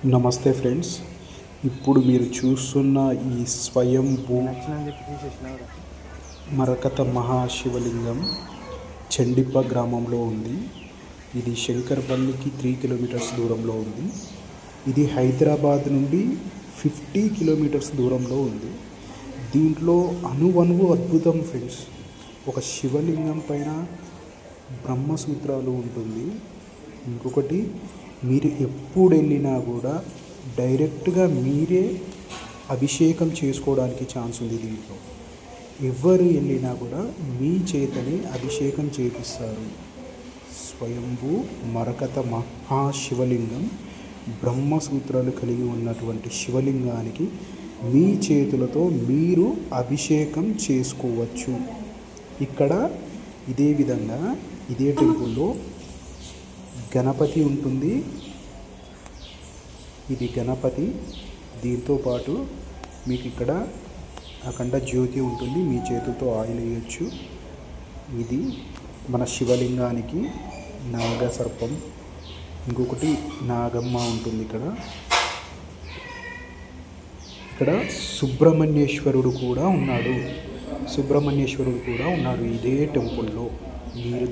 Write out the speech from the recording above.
నమస్తే ఫ్రెండ్స్, ఇప్పుడు మీరు చూస్తున్న ఈ స్వయంభూ మరకత మహాశివలింగం చండిప్ప గ్రామంలో ఉంది. ఇది శంకర్పల్లికి 3 కిలోమీటర్స్ దూరంలో ఉంది. ఇది హైదరాబాద్ నుండి 50 కిలోమీటర్స్ దూరంలో ఉంది. దీంట్లో అణువణువు అద్భుతం ఫ్రెండ్స్. ఒక శివలింగం పైన బ్రహ్మసూత్రాలు ఉంటుంది. ఇంకొకటి, మీరు ఎప్పుడు వెళ్ళినా కూడా డైరెక్ట్గా మీరే అభిషేకం చేసుకోవడానికి ఛాన్స్ ఉంది. దీంట్లో ఎవరు వెళ్ళినా కూడా మీ చేతని అభిషేకం చేపిస్తారు. స్వయంభూ మరకత మహాశివలింగం బ్రహ్మసూత్రాలు కలిగి ఉన్నటువంటి శివలింగానికి మీ చేతులతో మీరు అభిషేకం చేసుకోవచ్చు. ఇక్కడ ఇదే విధంగా ఇదే టెంపుల్లో గణపతి ఉంటుంది. ఇది గణపతి. దీంతో పాటు మీకు ఇక్కడ అఖండ జ్యోతి ఉంటుంది. మీ చేతులతో ఆయిల్ వేయచ్చు. ఇది మన శివలింగానికి నాగసర్పం, ఇంకొకటి నాగమ్మ ఉంటుంది. ఇక్కడ సుబ్రహ్మణ్యేశ్వరుడు కూడా ఉన్నాడు. ఇదే టెంపుల్లో మీరు